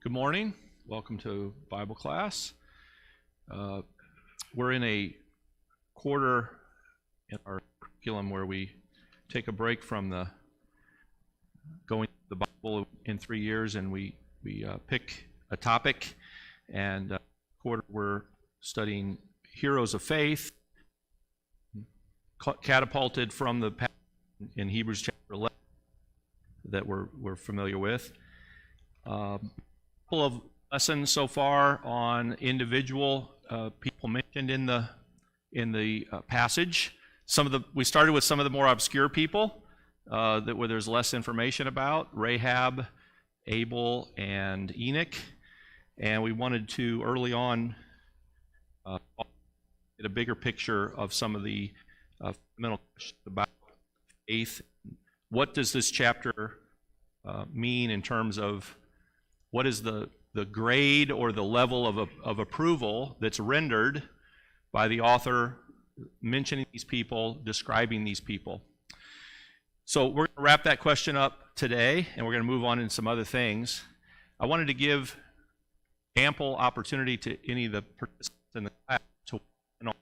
Good morning. Welcome to Bible class. We're in a quarter in our curriculum where we take a break from the going to the Bible in 3 years, and we pick a topic. And quarter we're studying heroes of faith, catapulted from the passage in Hebrews chapter 11 that we're familiar with. Couple of lessons so far on individual people mentioned in the passage. We started with some of the more obscure people where there's less information about: Rahab, Abel, and Enoch. And we wanted to early on get a bigger picture of some of the fundamental questions about faith. What does this chapter mean in terms of what is the grade or the level of approval that's rendered by the author mentioning these people, describing these people? So we're going to wrap that question up today, and we're going to move on in some other things. I wanted to give ample opportunity to any of the participants in the class to weigh in on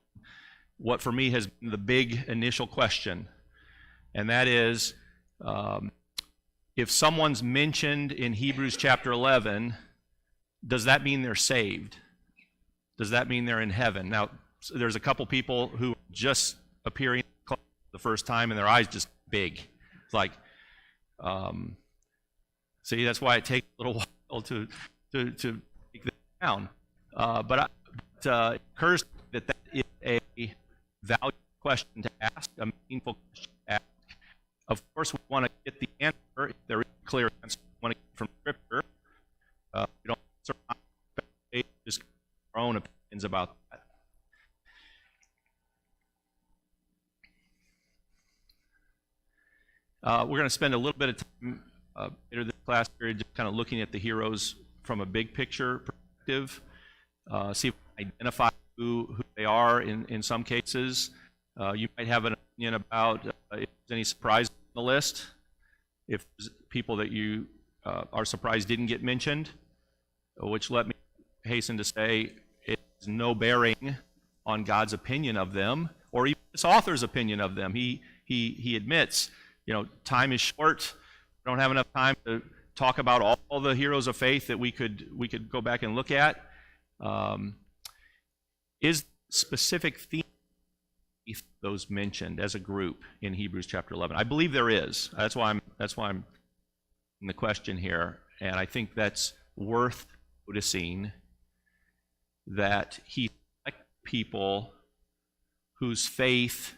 what for me has been the big initial question, and that is, if someone's mentioned in Hebrews chapter 11, does that mean they're saved? Does that mean they're in heaven? Now, there's a couple people who are just appearing the first time and their eyes just big. It's like, see, that's why it takes a little while to take this down. But it occurs to me that is a valuable question to ask, a meaningful question to ask. Of course, we want to get the answer. If there is a clear answer, we want to get from Scripture. We don't just our own opinions about that. We're going to spend a little bit of time later this class period just kind of looking at the heroes from a big picture perspective, see if we can identify who they are in some cases. You might have an opinion about if there's any surprises on the list, if there's people that you are surprised didn't get mentioned, which let me hasten to say it has no bearing on God's opinion of them or even this author's opinion of them. He admits, time is short. We don't have enough time to talk about all the heroes of faith that we could go back and look at. Is specific theme those mentioned as a group in Hebrews chapter 11? I believe there is. That's why I'm in the question here, and I think that's worth noticing, that he selected people whose faith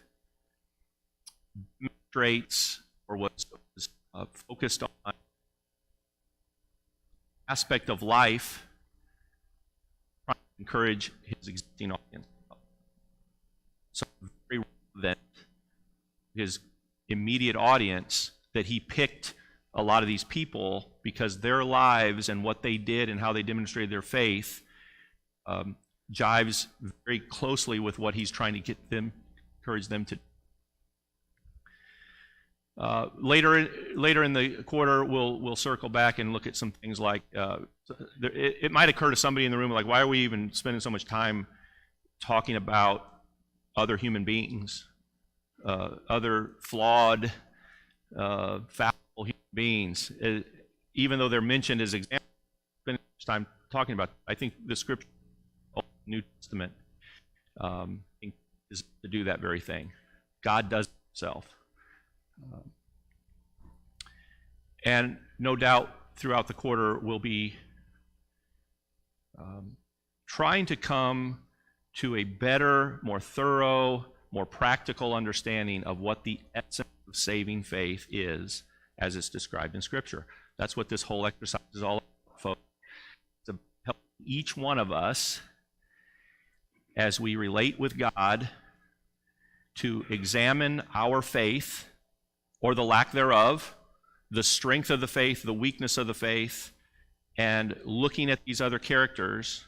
demonstrates or was focused on aspect of life trying to encourage his existing audience. So very relevant his immediate audience that he picked a lot of these people because their lives and what they did and how they demonstrated their faith jives very closely with what he's trying to encourage them to do. Later in the quarter, we'll circle back and look at some things like it might occur to somebody in the room, like, why are we even spending so much time talking about other human beings, other flawed, fallible human beings, even though they're mentioned as examples? Spend time talking about. I think the Scripture, the New Testament, is to do that very thing. God does it himself. And no doubt throughout the quarter we'll be trying to come to a better, more thorough, more practical understanding of what the essence of saving faith is as it's described in Scripture. That's what this whole exercise is all about, folks. To help each one of us as we relate with God to examine our faith or the lack thereof, the strength of the faith, the weakness of the faith, and looking at these other characters,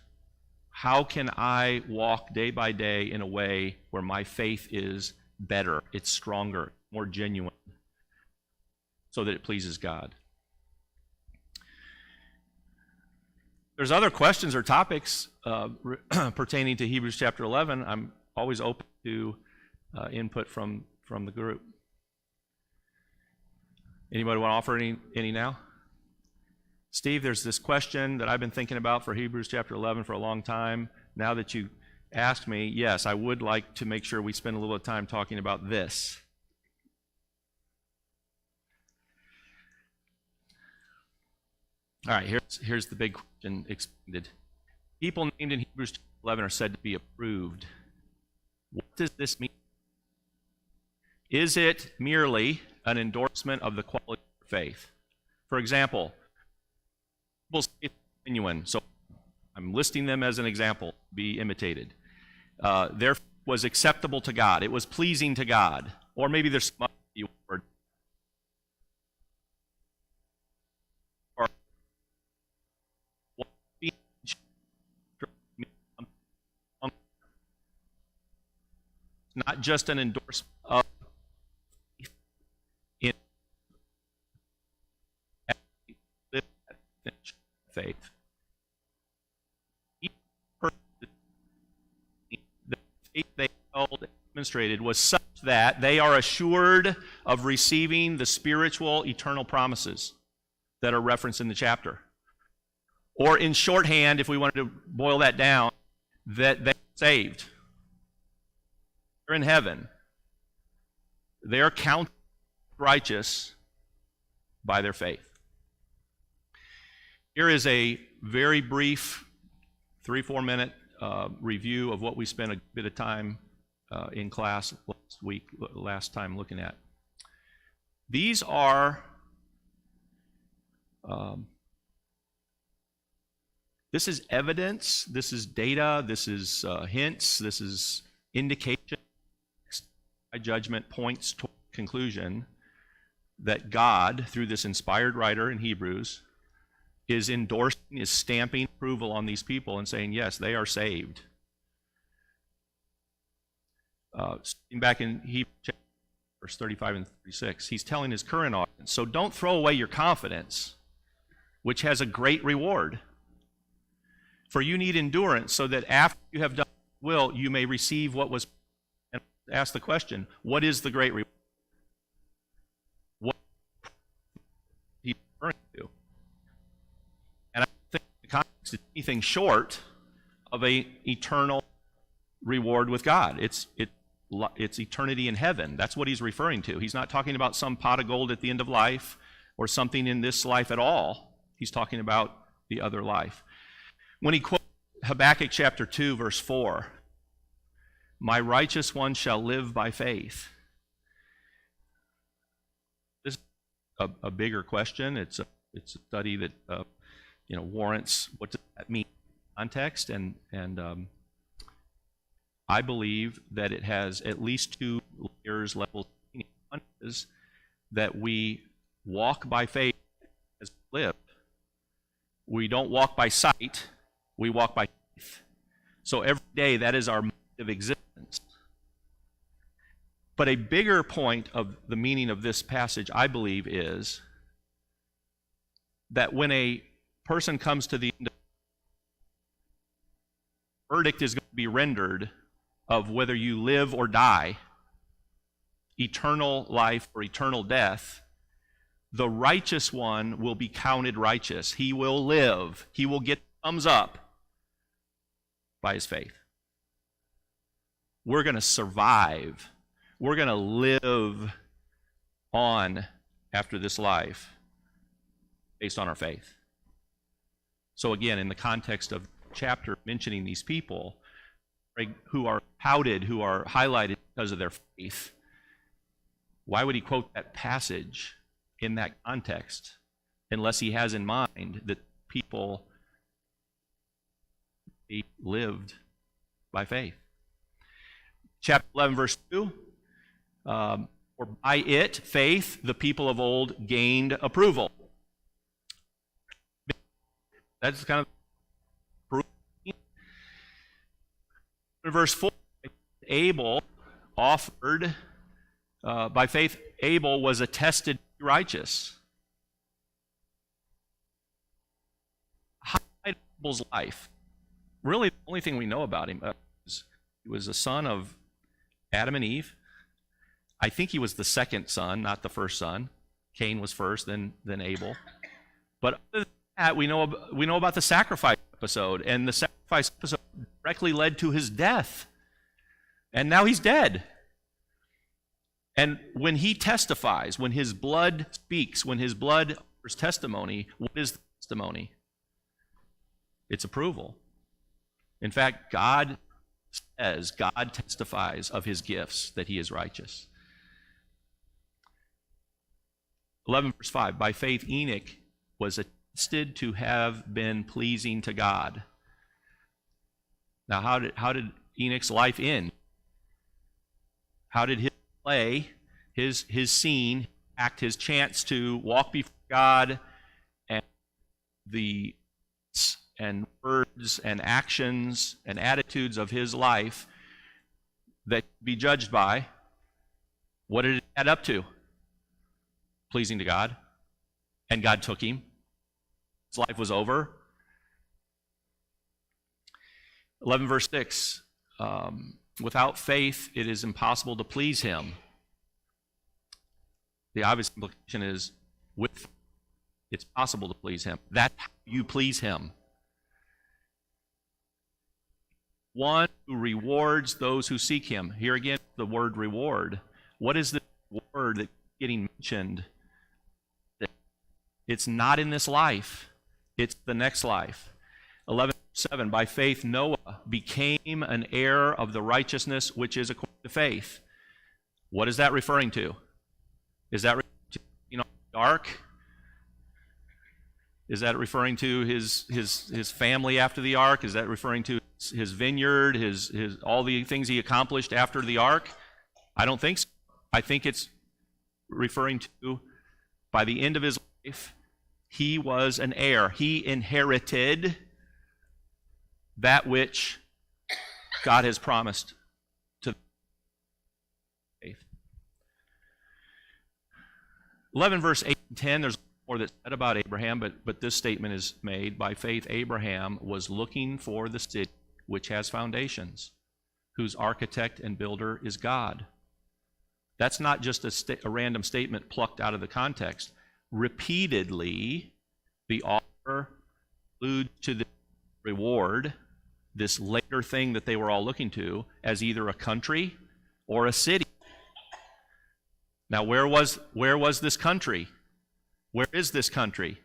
how can I walk day by day in a way where my faith is better, it's stronger, more genuine, so that it pleases God? there's other questions or topics pertaining to Hebrews chapter 11, I'm always open to input from the group. Anybody want to offer any now? Steve, there's this question that I've been thinking about for Hebrews chapter 11 for a long time. Now that you asked me, yes, I would like to make sure we spend a little bit of time talking about this. All right, here's the big question expanded. People named in Hebrews 11 are said to be approved. What does this mean? Is it merely an endorsement of the quality of faith? For example, people's faith is genuine, so I'm listing them as an example to be imitated. Their faith was acceptable to God. It was pleasing to God. Or maybe there's some other word. Not just an endorsement of faith. The faith they held and demonstrated was such that they are assured of receiving the spiritual eternal promises that are referenced in the chapter. Or in shorthand, if we wanted to boil that down, that they're saved. They're in heaven. They are counted righteous by their faith. Here is a very brief 3-4 minute review of what we spent a bit of time in class last time looking at. These are this is evidence, this is data, this is hints, this is indication. My judgment points to conclusion that God, through this inspired writer in Hebrews, is endorsing, is stamping approval on these people and saying, yes, they are saved. Back in Hebrews verse 35 and 36, he's telling his current audience, so don't throw away your confidence, which has a great reward. For you need endurance, so that after you have done will, you may receive what was. And ask the question, what is the great reward? What he's referring to? And I think the context is anything short of an eternal reward with God. It's eternity in heaven. That's what he's referring to. He's not talking about some pot of gold at the end of life or something in this life at all. He's talking about the other life. When he quotes Habakkuk chapter 2, verse 4, my righteous one shall live by faith. This is a bigger question. It's a study that warrants what does that mean in context, and I believe that it has at least 2 layers, levels. One is that we walk by faith as we live. We don't walk by sight. We walk by faith. So every day, that is our mode of existence. But a bigger point of the meaning of this passage, I believe, is that when a person comes to the end of the verdict is going to be rendered of whether you live or die, eternal life or eternal death, the righteous one will be counted righteous. He will live. He will get thumbs up by his faith. We're going to survive. We're going to live on after this life based on our faith. So again, in the context of the chapter mentioning these people who are touted, who are highlighted because of their faith, why would he quote that passage in that context unless he has in mind that people lived by faith? Chapter 11, verse 2, for by it, faith, the people of old gained approval. That's kind of proof. In verse 4, Abel offered, by faith, Abel was attested to be righteous. Abel's life, really the only thing we know about him is he was a son of Adam and Eve. I think he was the second son, not the first son. Cain was first, then Abel. But other than that, we know about the sacrifice episode, and the sacrifice episode directly led to his death. And now he's dead. And when he testifies, when his blood speaks, when his blood offers testimony, what is the testimony? It's approval. In fact, God testifies of his gifts that he is righteous. 11 verse 5, by faith Enoch was attested to have been pleasing to God. Now, how did Enoch's life end? How did his play, his scene, act, his chance to walk before God, and the and words and actions and attitudes of his life that be judged by, what did it add up to? Pleasing to God. And God took him. His life was over. 11 verse 6, without faith it is impossible to please him. The obvious implication is with it's possible to please him. That's how you please him. One who rewards those who seek him. Here again, the word reward. What is the word that's getting mentioned? It's not in this life. It's the next life. 11:7, by faith Noah became an heir of the righteousness which is according to faith. What is that referring to? Is that referring to, the ark? Is that referring to his family after the ark? Is that referring to his vineyard, his all the things he accomplished after the ark? I don't think so. I think it's referring to, by the end of his life, he was an heir. He inherited that which God has promised to faith. 11 verse 8 and 10, there's more that's said about Abraham, but this statement is made, by faith Abraham was looking for the city which has foundations, whose architect and builder is God. That's not just a random statement plucked out of the context. Repeatedly, the author alludes to the reward, this later thing that they were all looking to, as either a country or a city. Now, where was this country? Where is this country?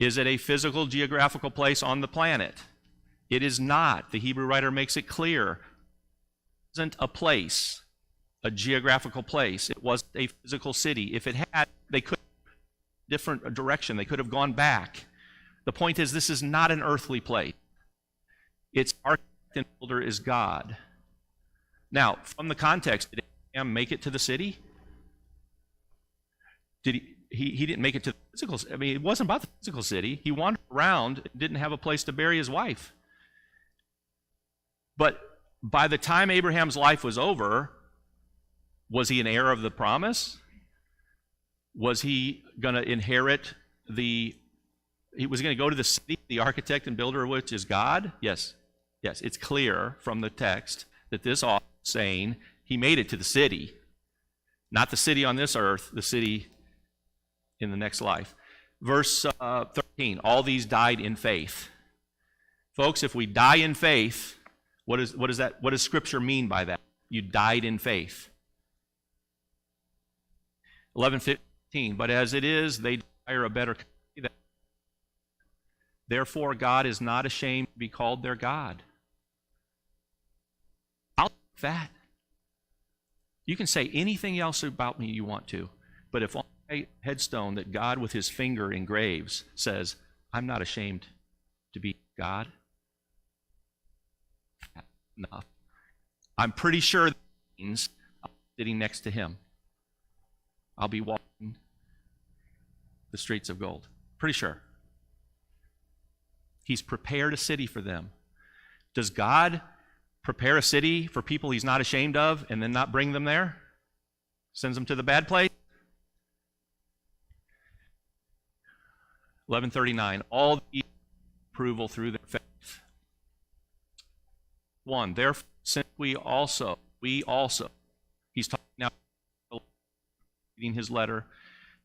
Is it a physical, geographical place on the planet? It is not. The Hebrew writer makes it clear. It isn't a place, a geographical place. It wasn't a physical city. If it had, they could have different direction. They could have gone back. The point is, this is not an earthly place. Its architect and builder is God. Now, from the context, did Abraham make it to the city? Did he didn't make it to the physical city. I mean, it wasn't about the physical city. He wandered around and didn't have a place to bury his wife. But by the time Abraham's life was over, was he an heir of the promise? Was he going to inherit he was going to go to the city, the architect and builder of which is God? Yes. Yes, it's clear from the text that this author is saying he made it to the city. Not the city on this earth, the city in the next life. Verse 13, all these died in faith. Folks, if we die in faith, what does Scripture mean by that? You died in faith. 11:15, but as it is, they desire a better country. Therefore, God is not ashamed to be called their God. I'll take that. You can say anything else about me you want to, but if on my headstone that God with his finger engraves says, I'm not ashamed to be God, that's enough. I'm pretty sure that means I'm sitting next to him. I'll be walking the streets of gold. Pretty sure. He's prepared a city for them. Does God prepare a city for people he's not ashamed of and then not bring them there? Sends them to the bad place? 11:39, all these approval through their faith. 1, therefore, since we also, he's talking now, reading his letter,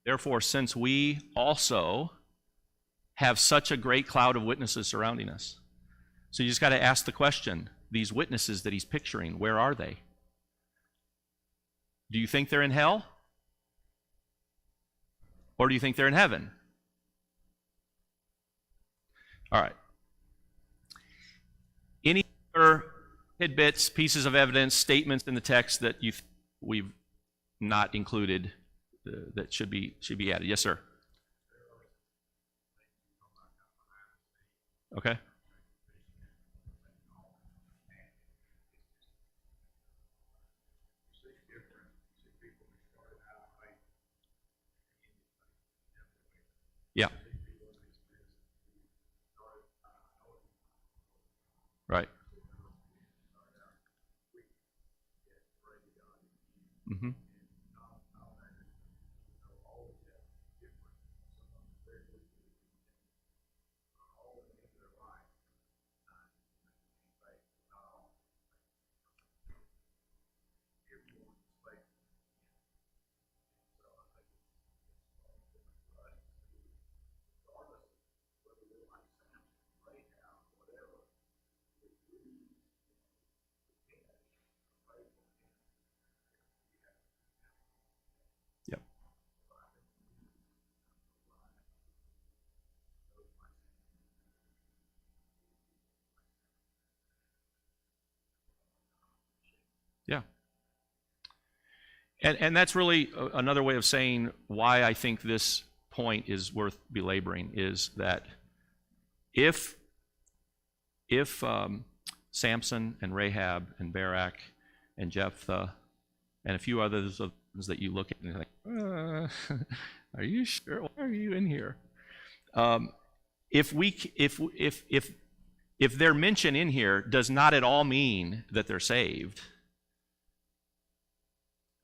therefore, since we also have such a great cloud of witnesses surrounding us. So you just got to ask the question, these witnesses that he's picturing, where are they? Do you think they're in hell? Or do you think they're in heaven? All right. Any other tidbits, pieces of evidence, statements in the text that we've not included that should be added? Yes, sir. Okay. Yeah. Right. Mm-hmm. Yep. Yeah. And that's really another way of saying why I think this point is worth belaboring, is that if Samson and Rahab and Barak and Jephthah and a few others that you look at and you're like, are you sure? Why are you in here? If their mention in here does not at all mean that they're saved,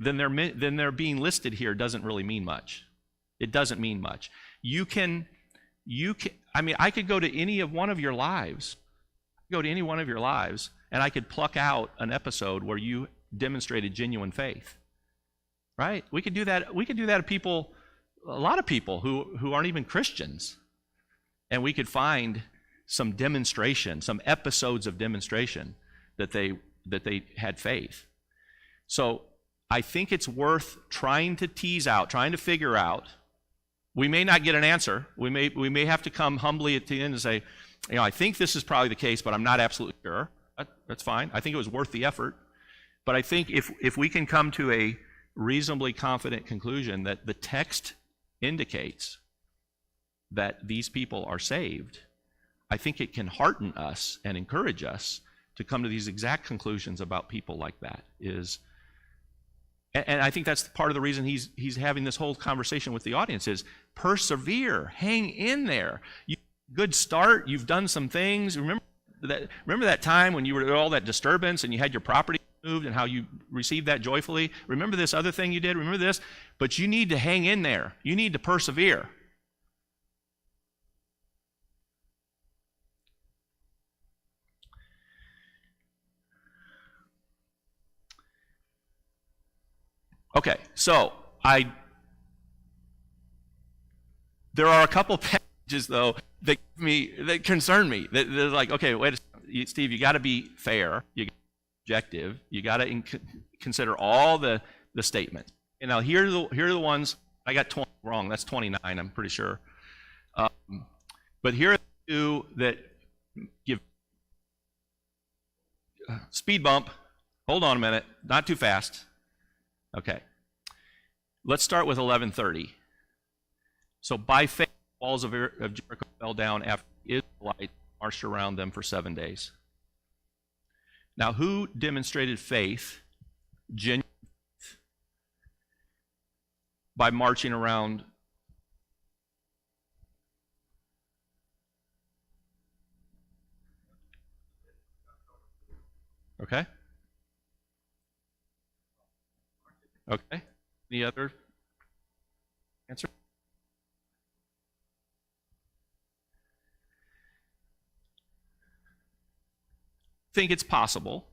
then their being listed here doesn't really mean much. It doesn't mean much. I could go to any one of your lives, and I could pluck out an episode where you demonstrated genuine faith. Right? We could do that. We could do that to people, a lot of people who aren't even Christians, and we could find some demonstration, some episodes of demonstration that they had faith. So I think it's worth trying to tease out, trying to figure out. We may not get an answer. We may have to come humbly at the end and say, I think this is probably the case, but I'm not absolutely sure. That's fine. I think it was worth the effort. But I think if we can come to a reasonably confident conclusion that the text indicates that these people are saved, I think it can hearten us and encourage us to come to these exact conclusions about people like that. And I think that's part of the reason he's having this whole conversation with the audience is persevere, hang in there. Good start. You've done some things. Remember that time when you were at all that disturbance and you had your property moved and how you received that joyfully? Remember this other thing you did? Remember this? But you need to hang in there. You need to persevere. Okay, so there are a couple passages though that concern me. They're like, okay, wait a second, Steve, you got to be fair, you got to be objective, you got to consider all the statements. And now here are the ones. I got 20 wrong. That's 29. I'm pretty sure. But here are the two that give speed bump. Hold on a minute. Not too fast. Okay. Let's start with 11:30. So by faith, the walls of Jericho fell down after the Israelites marched around them for 7 days. Now, who demonstrated faith, genuine faith, by marching around? Okay. Okay. Any other answer? think it's possible?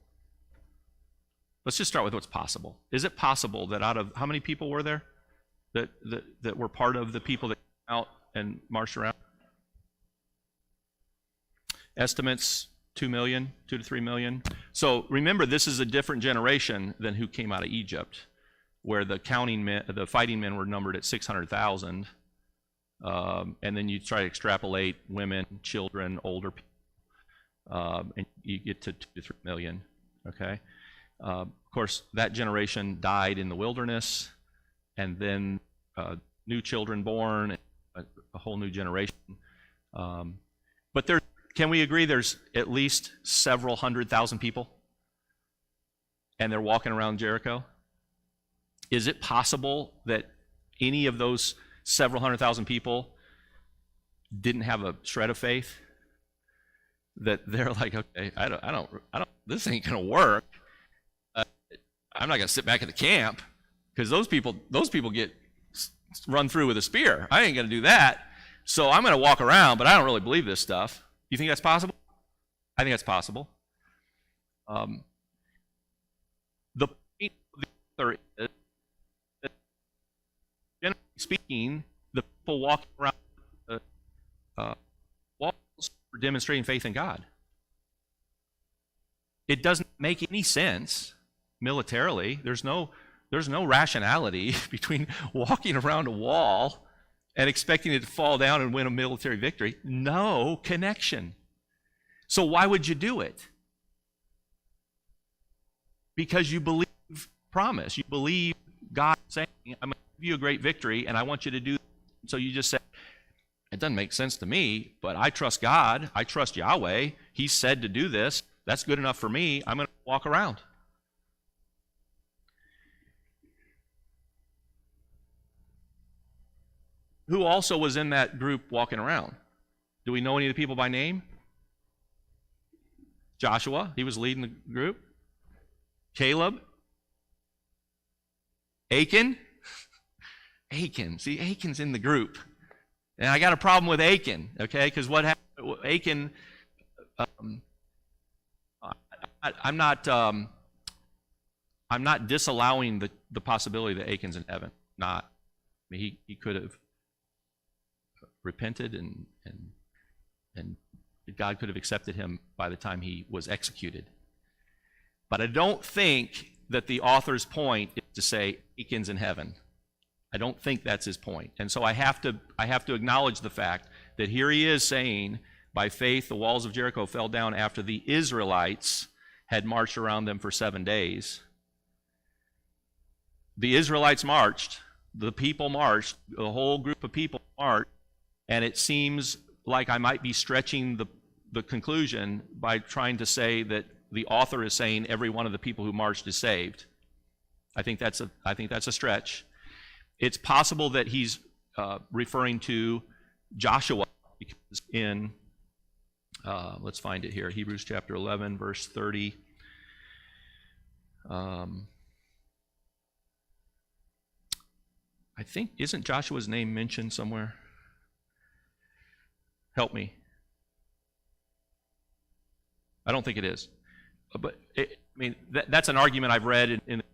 Let's just start with what's possible. Is it possible that out of, how many people were there that were part of the people that came out and marched around? Estimates, 2 million, 2 to 3 million. So remember, this is a different generation than who came out of Egypt, where the fighting men were numbered at 600,000. And then you try to extrapolate women, children, older people, and you get to 2 to 3 million, okay? Of course, that generation died in the wilderness, and then new children born, a whole new generation. But can we agree there's at least several 100,000 people, and they're walking around Jericho? Is it possible that any of those several 100,000 people didn't have a shred of faith? That they're like, okay, I don't, this ain't gonna work. I'm not gonna sit back at the camp because those people get run through with a spear. I ain't gonna do that. So I'm gonna walk around, but I don't really believe this stuff. You think that's possible? I think that's possible. The point of the author is that, generally speaking, the people walking around the walls are demonstrating faith in God. It doesn't make any sense militarily. There's no rationality between walking around a wall and expecting it to fall down and win a military victory. No connection. So why would you do it? Because you believe promise. You believe God saying, I'm going to give you a great victory, and I want you to do. So you just say, it doesn't make sense to me, but I trust God. I trust Yahweh. He said to do this. That's good enough for me. I'm going to walk around. Who also was in that group walking around? Do we know any of the people by name? Joshua, he was leading the group. Caleb. Achan. Achan. See, Achan's in the group. And I got a problem with Achan, okay? Because what happened, Achan, I'm not disallowing the possibility that Achan's in heaven. Not. I mean, he could have repented and God could have accepted him by the time he was executed. But I don't think that the author's point is to say Achan's in heaven. I don't think that's his point. And so I have to acknowledge the fact that here he is saying, by faith the walls of Jericho fell down after the Israelites had marched around them for 7 days. The Israelites marched, the people marched, the whole group of people marched, and it seems like I might be stretching the conclusion by trying to say that the author is saying every one of the people who marched is saved. I think that's a stretch. It's possible that he's referring to Joshua, because in let's find it here, Hebrews chapter 11, verse 30. I think, isn't Joshua's name mentioned somewhere? Help me. I don't think it is. But, that's an argument I've read in the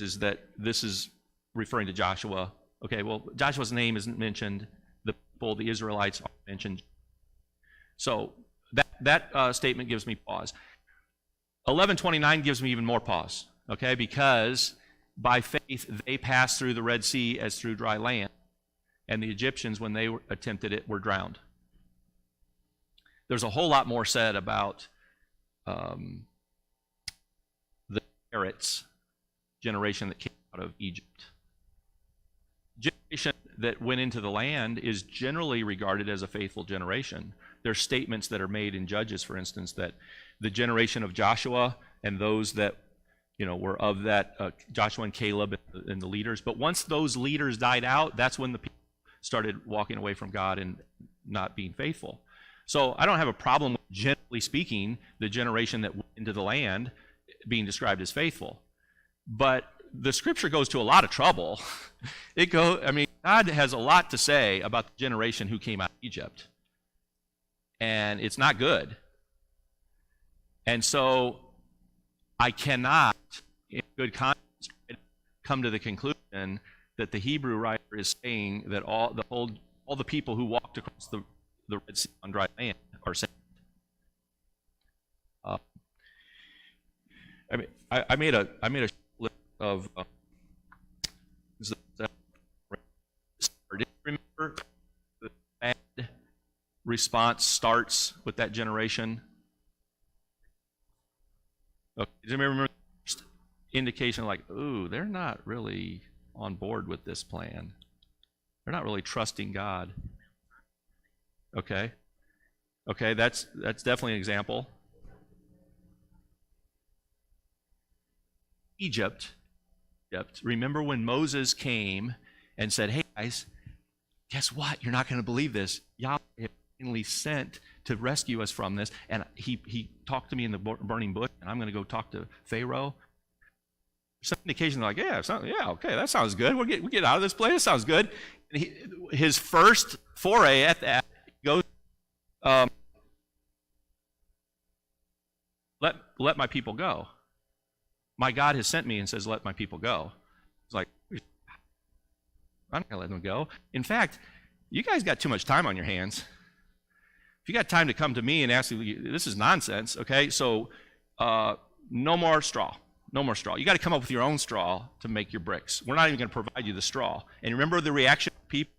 is that this is referring to Joshua. Okay, well, Joshua's name isn't mentioned. The people, the Israelites, are mentioned. So that statement gives me pause. 11:29 gives me even more pause, okay, because by faith they passed through the Red Sea as through dry land, and the Egyptians, when they attempted it, were drowned. There's a whole lot more said about the Eretz generation that came out of Egypt. Generation that went into the land is generally regarded as a faithful generation. There's statements that are made in Judges, for instance, that the generation of Joshua and those that were of that, Joshua and Caleb and the leaders, but once those leaders died out, that's when the people started walking away from God and not being faithful. So I don't have a problem with, generally speaking, the generation that went into the land being described as faithful. But the scripture goes to a lot of trouble. God has a lot to say about the generation who came out of Egypt. And it's not good. And so I cannot, in good conscience, come to the conclusion that the Hebrew writer is saying that all the people who walked across the Red Sea on dry land are saved. I made a list of. Did you remember the bad response starts with that generation? Okay. Did you remember the first indication like, ooh, they're not really on board with this plan. They're not really trusting God. Okay. Okay, that's definitely an example. Egypt. Remember when Moses came and said, hey guys, guess what? You're not going to believe this. Yahweh finally sent to rescue us from this. And he talked to me in the burning bush, and I'm going to go talk to Pharaoh. Some indication like, yeah, okay, that sounds good. We get out of this place. That sounds good. And his first foray at that goes, let my people go. My God has sent me and says, let my people go. It's like, I'm not going to let them go. In fact, you guys got too much time on your hands. If you got time to come to me and ask me, this is nonsense, okay? So no more straw. No more straw. You got to come up with your own straw to make your bricks. We're not even going to provide you the straw. And remember the reaction of people?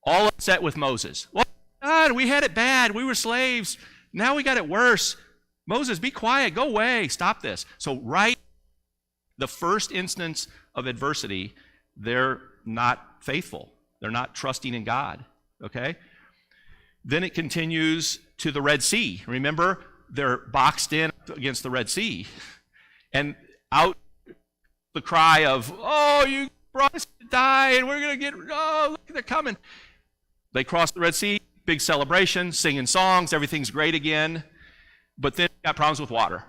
All upset with Moses. Well, God, we had it bad. We were slaves. Now we got it worse. Moses, be quiet. Go away. Stop this. So right, the first instance of adversity, they're not faithful. They're not trusting in God, okay? Then it continues to the Red Sea. Remember, they're boxed in against the Red Sea. And out the cry of, oh, you brought us to die, and we're going to look, they're coming. They cross the Red Sea, big celebration, singing songs, everything's great again. But then got problems with water.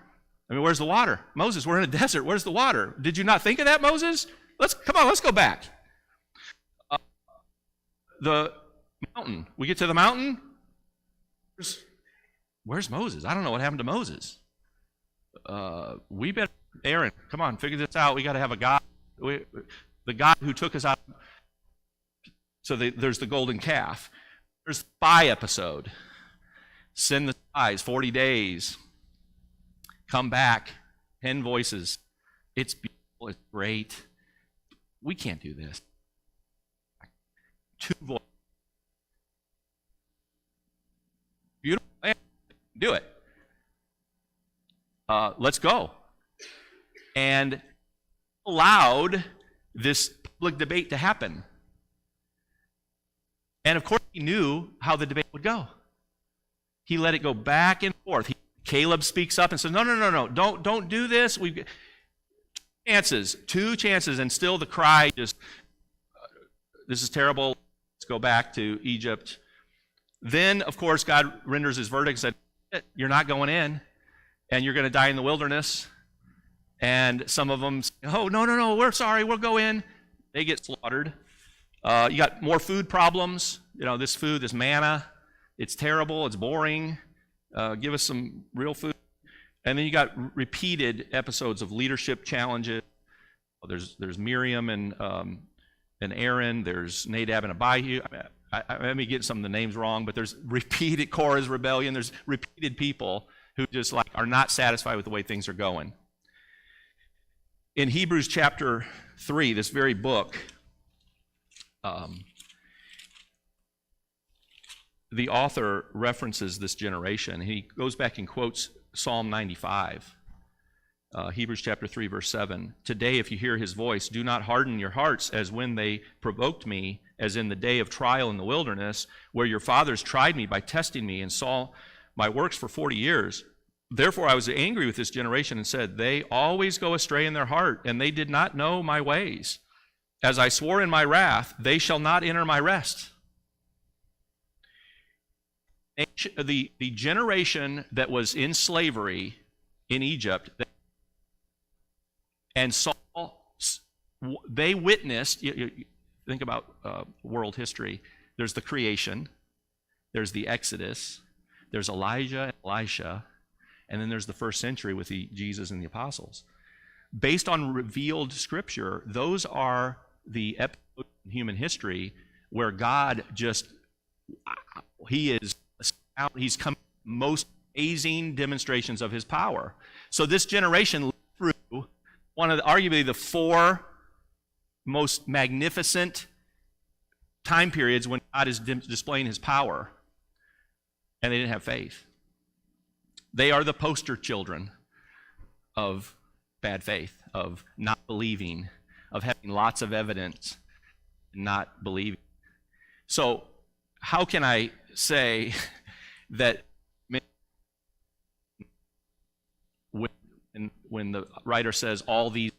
I mean, where's the water? Moses, we're in a desert. Where's the water? Did you not think of that, Moses? Come on, let's go back. The mountain. We get to the mountain. Where's Moses? I don't know what happened to Moses. We better, Aaron, come on, figure this out. We got to have a God. The God who took us out. So there's the golden calf. There's the spy episode. Send the spies, 40 days. Come back, 10 voices. It's beautiful, it's great. We can't do this. 2 voices. Beautiful. Do it. Let's go. And allowed this public debate to happen. And of course, he knew how the debate would go. He let it go back and forth. Caleb speaks up and says, no, don't do this. We've got 2 chances, and still the cry just, this is terrible. Let's go back to Egypt. Then, of course, God renders his verdict and said, you're not going in, and you're going to die in the wilderness. And some of them say, oh, no, we're sorry, we'll go in. They get slaughtered. You got more food problems. This food, this manna, it's terrible, it's boring. Give us some real food. And then you got repeated episodes of leadership challenges. There's Miriam and Aaron. There's Nadab and Abihu. I may get some of the names wrong, but there's repeated Korah's rebellion. There's repeated people who just are not satisfied with the way things are going. In Hebrews chapter 3, this very book, the author references this generation. He goes back and quotes Psalm 95, Hebrews chapter 3, verse 7. Today, if you hear his voice, do not harden your hearts as when they provoked me, as in the day of trial in the wilderness, where your fathers tried me by testing me and saw my works for 40 years. Therefore, I was angry with this generation and said, they always go astray in their heart, and they did not know my ways. As I swore in my wrath, they shall not enter my rest. The generation that was in slavery in Egypt, and Saul, they witnessed, think about world history, there's the creation, there's the Exodus, there's Elijah and Elisha, and then there's the first century with Jesus and the apostles. Based on revealed scripture, those are the episodes in human history where God he's come most amazing demonstrations of his power. So this generation lived through one of arguably the four most magnificent time periods when God is displaying his power, and they didn't have faith. They are the poster children of bad faith, of not believing, of having lots of evidence and not believing. So how can I say that when the writer says all these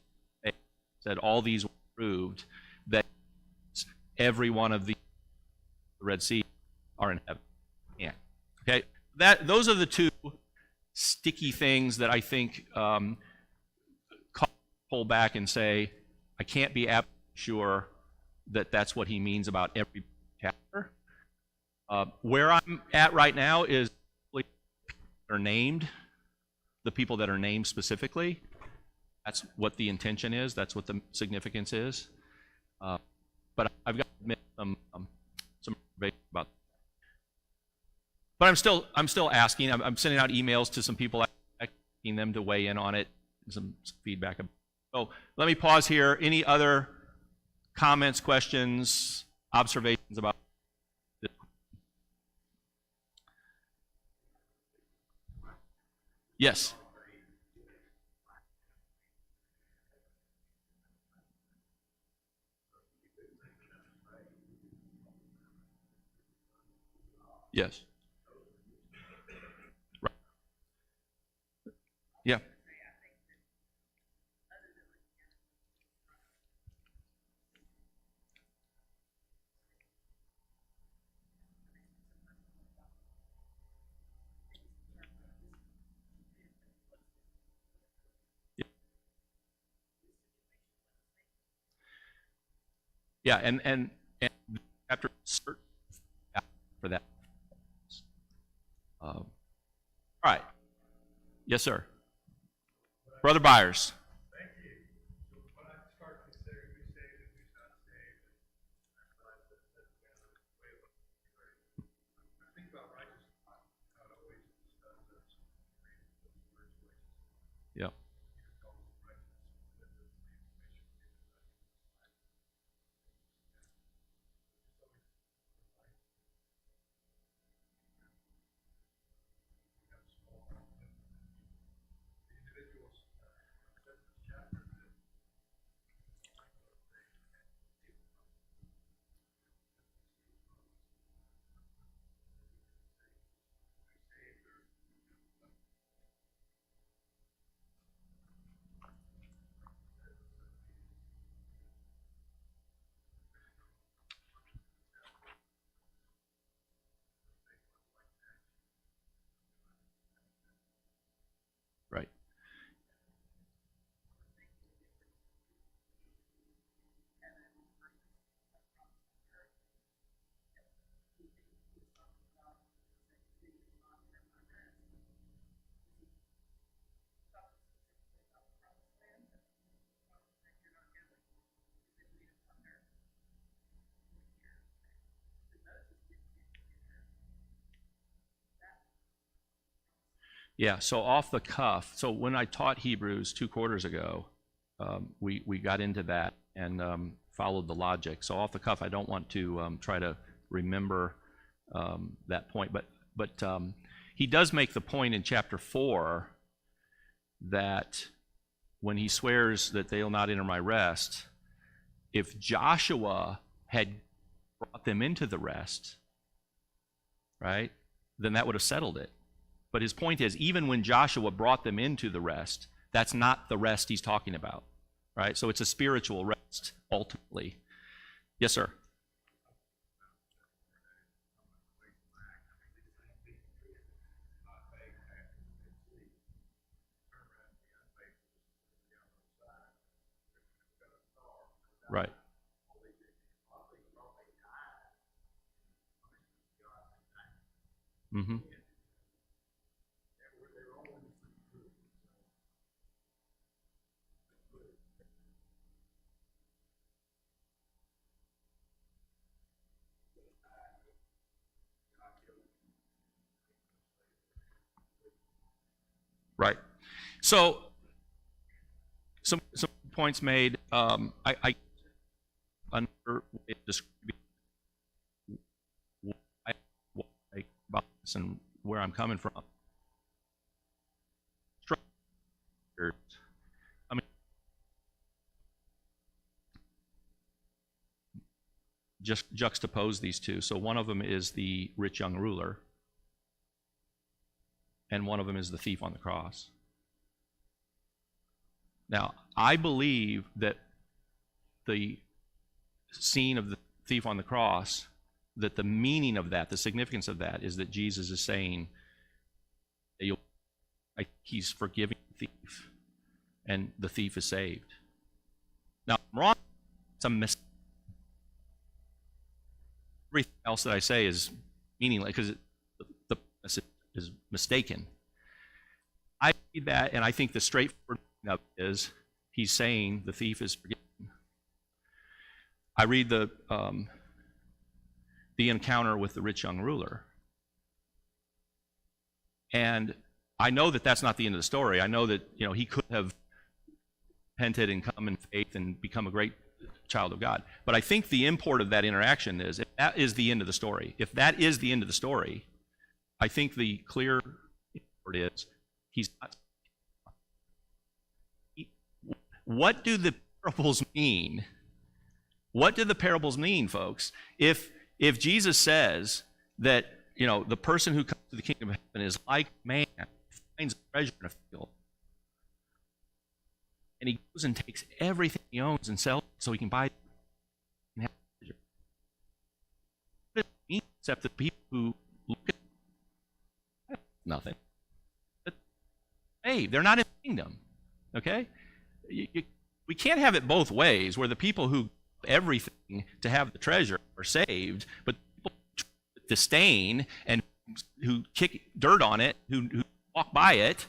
were proved, that every one of the Red Sea are in heaven? Yeah. Okay. Those are the two sticky things that I think pull back and say, I can't be absolutely sure that that's what he means about every chapter. Where I'm at right now is are named, the people that are named specifically. That's what the intention is. That's what the significance is. But I've got to admit some debate about that. But I'm still asking. I'm sending out emails to some people, asking them to weigh in on it, some feedback. So let me pause here. Any other comments, questions, observations about this? Yes. Yes. Right. Yeah. Yeah, and after certain for that. All right. Yes, sir. Brother Byers. Yeah. Right. Yeah, so off the cuff, so when I taught Hebrews 2 quarters ago, we got into that and followed the logic. So off the cuff, I don't want to try to remember that point, but he does make the point in chapter 4 that when he swears that they'll not enter my rest, if Joshua had brought them into the rest, right, then that would have settled it. But his point is, even when Joshua brought them into the rest, that's not the rest he's talking about, right? So it's a spiritual rest, ultimately. Yes, sir. Right. Mm-hmm. Right. So some points made. I another way of describing what I like about this and where I'm coming from. I mean, just juxtapose these two. So one of them is the rich young ruler, and one of them is the thief on the cross. Now, I believe that the scene of the thief on the cross, that the meaning of that, the significance of that, is that Jesus is saying that he's forgiving the thief, and the thief is saved. Now, I'm wrong. It's a mistake. Everything else that I say is meaningless because the message is mistaken. I read that, and I think the straightforward thing of it is he's saying the thief is forgiven. I read the encounter with the rich young ruler, and I know that that's not the end of the story. I know that he could have repented and come in faith and become a great child of God. But I think the import of that interaction is, if that is the end of the story, I think the clear import is he's not. What do the parables mean? What do the parables mean, folks? If Jesus says that the person who comes to the kingdom of heaven is like man who finds a treasure in a field, and he goes and takes everything he owns and sells it so he can buy it and have treasure. What does it mean except the people who look at it? Nothing. Hey, they're not in the kingdom. Okay? We can't have it both ways, where the people who everything to have the treasure are saved, but people who disdain and who kick dirt on it, who walk by it,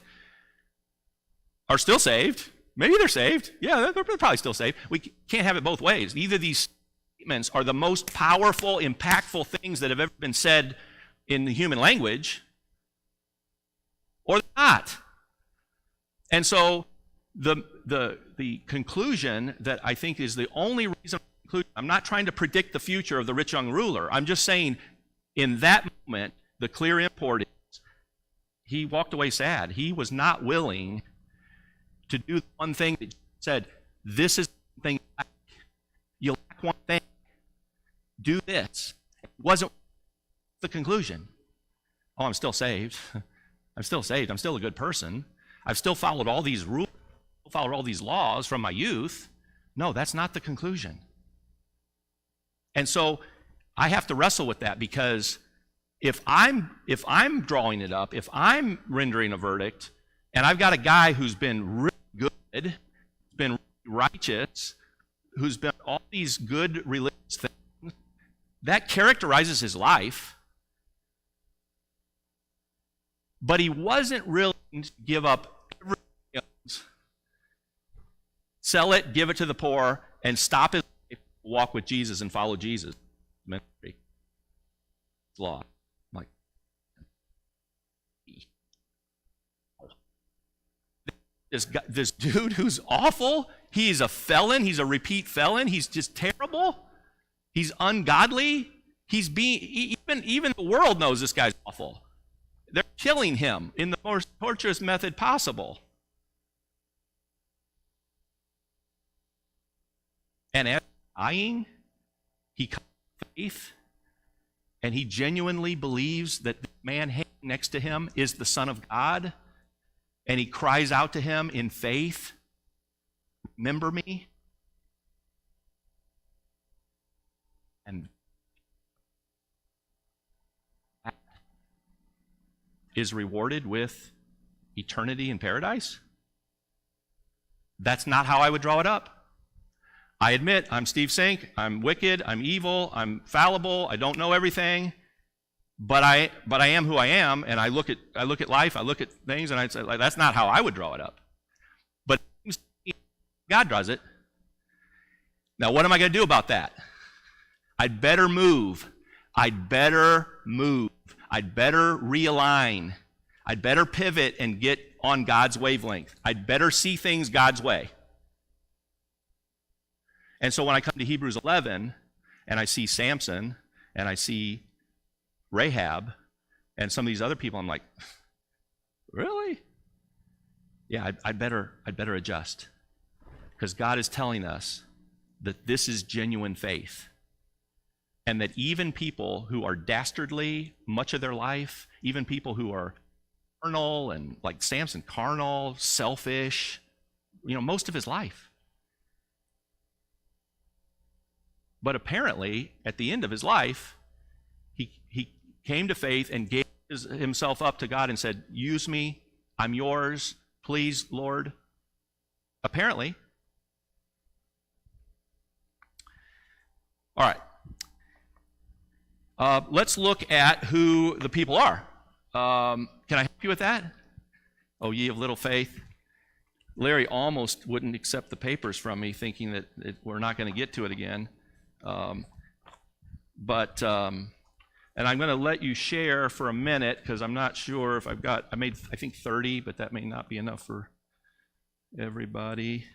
are still saved. Maybe they're saved. Yeah, they're probably still saved. We can't have it both ways. Neither of these statements are the most powerful, impactful things that have ever been said in the human language, or they're not. And so the conclusion that I think is the only reason I'm not trying to predict the future of the rich young ruler. I'm just saying in that moment, the clear import is he walked away sad. He was not willing to do the one thing that said, this is the thing you lack one thing. Do this. It wasn't the conclusion. Oh, I'm still saved. I'm still saved. I'm still a good person. I've still followed all these rules, followed all these laws from my youth. No, that's not the conclusion. And so I have to wrestle with that, because if I'm drawing it up, if I'm rendering a verdict, and I've got a guy who's been really good, been righteous, who's been all these good religious things, that characterizes his life, but he wasn't willing to give up everything else, sell it, give it to the poor, and stop his life, walk with Jesus and follow Jesus. Ministry. It's law. I'm like, this dude who's awful, he's a felon, he's a repeat felon, he's just terrible, he's ungodly, even the world knows this guy's awful. They're killing him in the most torturous method possible. And as dying, he comes to faith, and he genuinely believes that the man hanging next to him is the Son of God, and he cries out to him in faith, remember me. And that is rewarded with eternity in paradise. That's not how I would draw it up. I admit, I'm Steve Sink, I'm wicked, I'm evil, I'm fallible, I don't know everything, but I am who I am, and I look at life, I look at things, and I say, like, that's not how I would draw it up. But God draws it. Now, what am I going to do about that? I'd better move. I'd better realign. I'd better pivot and get on God's wavelength. I'd better see things God's way. And so when I come to Hebrews 11 and I see Samson and I see Rahab and some of these other people, I'm like, really? Yeah, I'd better adjust, because God is telling us that this is genuine faith, and that even people who are dastardly much of their life, even people who are carnal, and like Samson, carnal, selfish, most of his life. But apparently, at the end of his life, he came to faith and gave himself up to God and said, use me, I'm yours, please, Lord. Apparently. All right. Let's look at who the people are. Can I help you with that? Oh, ye of little faith. Larry almost wouldn't accept the papers from me, thinking that we're not going to get to it again. And I'm going to let you share for a minute, because I'm not sure if I made, I think 30, but that may not be enough for everybody.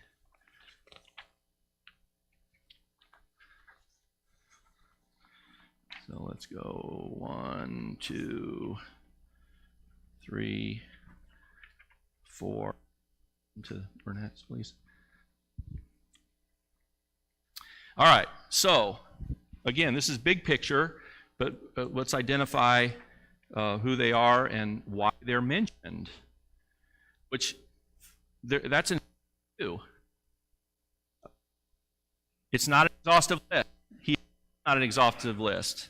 So let's go 1, 2, 3, 4. To Burnett's, please. All right, so again, this is big picture, but let's identify who they are and why they're mentioned, that's in 2. It's not an exhaustive list. He's not an exhaustive list.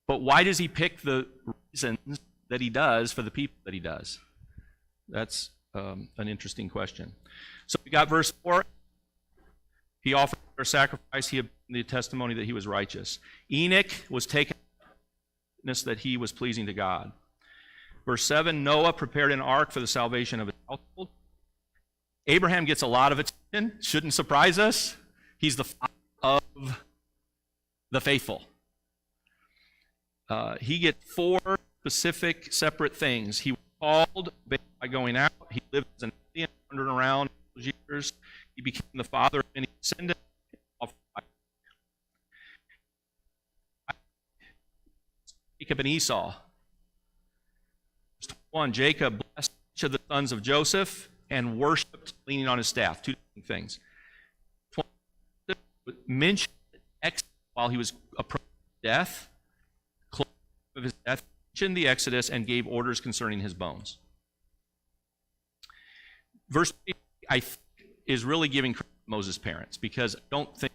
But why does he pick the reasons that he does for the people that he does? That's an interesting question. So we got verse 4. He offered a sacrifice. He obtained the testimony that he was righteous. Enoch was taken witness that he was pleasing to God. Verse 7, Noah prepared an ark for the salvation of his household. Abraham gets a lot of attention. Shouldn't surprise us. He's the father of the faithful. He gets 4 specific separate things. He was called by going out. He lived as an alien, wandered around those years. He became the father of many descendants. Jacob and Esau. Verse 21, Jacob blessed each of the sons of Joseph and worshipped leaning on his staff. 2 different things. 22, mentioned Exodus while he was approaching death. Close of his death, mentioned the Exodus and gave orders concerning his bones. Verse 3, I think, is really giving credit to Moses' parents, because I don't think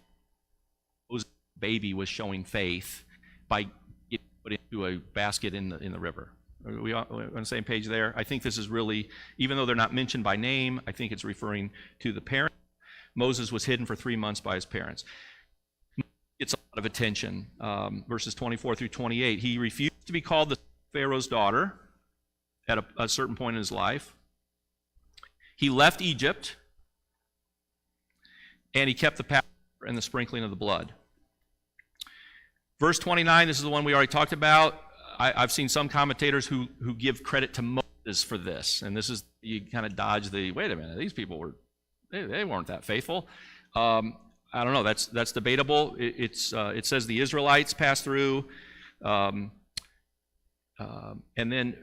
Moses' baby was showing faith by getting put into a basket in the river. Are we on the same page there? I think this is really, even though they're not mentioned by name, I think it's referring to the parents. Moses was hidden for 3 months by his parents. Gets a lot of attention. Verses 24 through 28. He refused to be called the Pharaoh's daughter at a certain point in his life. He left Egypt, and he kept the Passover and the sprinkling of the blood. Verse 29, this is the one we already talked about. I've seen some commentators who give credit to Moses for this, and this is, you kind of dodge the, wait a minute, these people they weren't that faithful. I don't know, that's debatable. It says the Israelites passed through, and then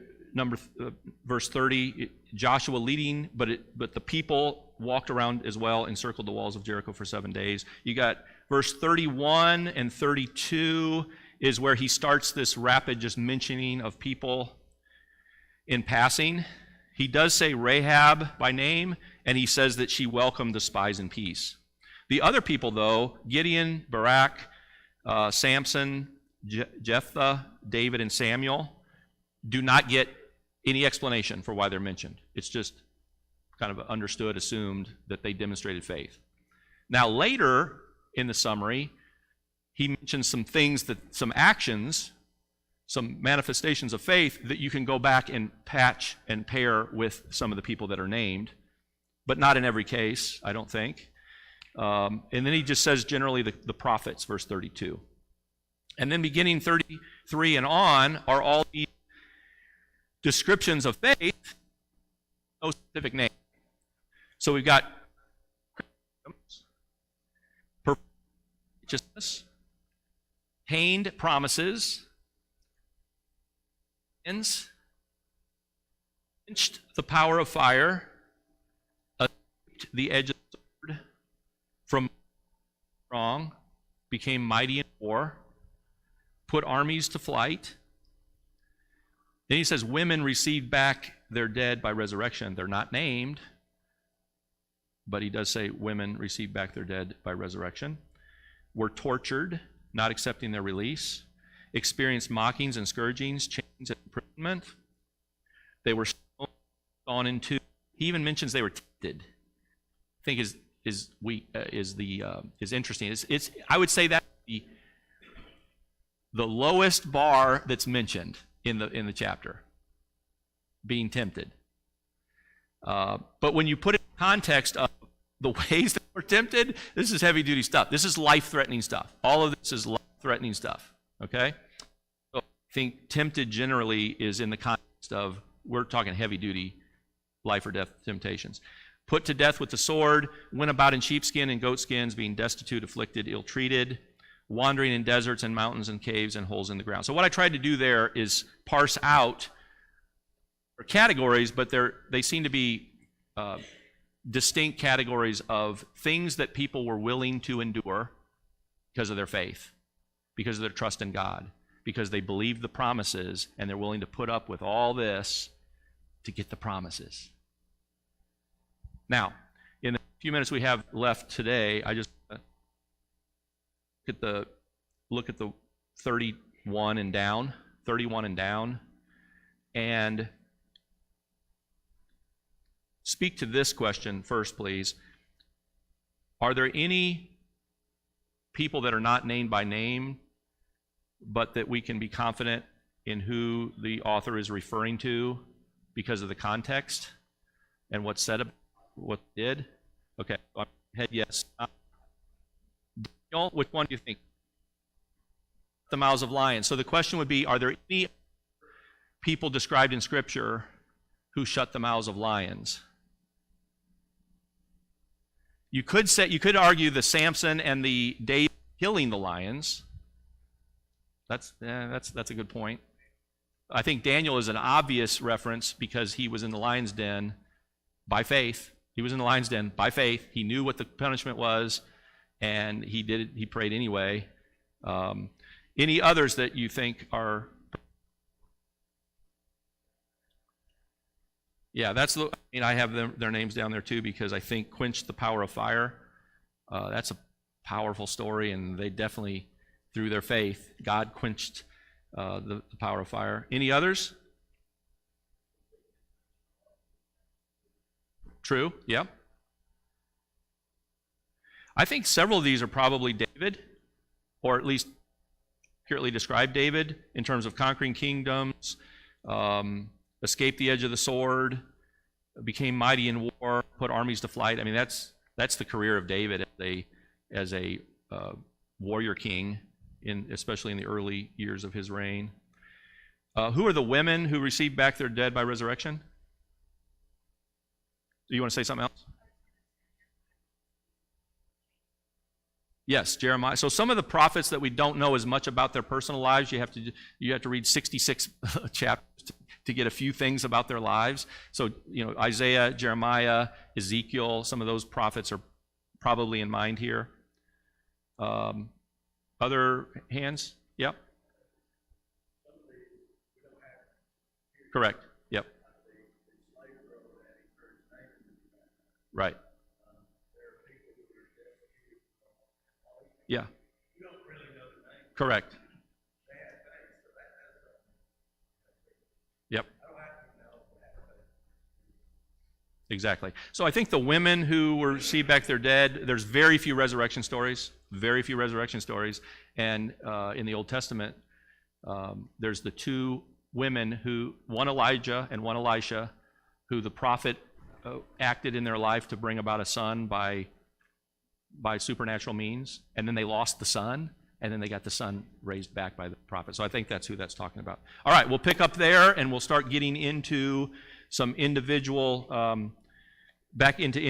verse 30, Joshua leading, but the people walked around as well and circled the walls of Jericho for 7 days. You got verse 31 and 32 is where he starts this rapid just mentioning of people in passing. He does say Rahab by name, and he says that she welcomed the spies in peace. The other people, though, Gideon, Barak, Samson, Jephthah, David, and Samuel, do not get any explanation for why they're mentioned. It's just kind of understood, assumed that they demonstrated faith. Now later in the summary, he mentions some things, some actions, some manifestations of faith that you can go back and patch and pair with some of the people that are named, but not in every case, I don't think. And then he just says generally the prophets, verse 32. And then beginning 33 and on are all the descriptions of faith no specific name. So we've got righteousness, attained promises, quenched the power of fire, escaped the edge of the sword, from strong, became mighty in war, put armies to flight. Then he says, women received back their dead by resurrection. They're not named, but he does say women received back their dead by resurrection. Were tortured, not accepting their release. Experienced mockings and scourgings, chains and imprisonment. They were gone into. He even mentions they were tempted. I think is interesting. It's I would say that the lowest bar that's mentioned in the chapter, being tempted. But when you put it in context of the ways that we're tempted, this is heavy duty stuff. This is life-threatening stuff. All of this is life-threatening stuff. Okay? So I think tempted generally is in the context of, we're talking heavy duty life or death temptations. Put to death with the sword, went about in sheepskin and goatskins, being destitute, afflicted, ill-treated, wandering in deserts and mountains and caves and holes in the ground. So what I tried to do there is parse out categories, but they seem to be distinct categories of things that people were willing to endure because of their faith, because of their trust in God, because they believed the promises and they're willing to put up with all this to get the promises. Now, in the few minutes we have left today, I just look at the 31 and down, and speak to this question first, please. Are there any people that are not named by name, but that we can be confident in who the author is referring to because of the context and what's said about what they did? Okay, head yes. Daniel, which one do you think? The mouths of lions. So the question would be, are there any people described in Scripture who shut the mouths of lions? You could argue the Samson and the David killing the lions. That's a good point. I think Daniel is an obvious reference because he was in the lion's den by faith. He was in the lion's den by faith. He knew what the punishment was, and he did it. He prayed anyway. Any others that you think are? Yeah, I have their names down there too because I think quenched the power of fire. That's a powerful story, and they definitely, through their faith, God quenched the power of fire. Any others? True, yeah. I think several of these are probably David, or at least accurately describe David in terms of conquering kingdoms, escaped the edge of the sword, became mighty in war, put armies to flight. I mean, that's the career of David as a warrior king, especially in the early years of his reign. Who are the women who received back their dead by resurrection? Do you want to say something else? Yes, Jeremiah. So some of the prophets that we don't know as much about their personal lives, you have to read 66 chapters to get a few things about their lives. So, Isaiah, Jeremiah, Ezekiel, some of those prophets are probably in mind here. Other hands? Yep. Correct. Yep. Right. Yeah. Correct. Yep. Exactly. So I think the women who received back their dead, there's very few resurrection stories, and in the Old Testament, there's the two women one Elijah and one Elisha, who the prophet acted in their life to bring about a son by supernatural means, and then they lost the son, and then they got the son raised back by the prophet. So I think that's who that's talking about. All right, we'll pick up there, and we'll start getting into some individual, back into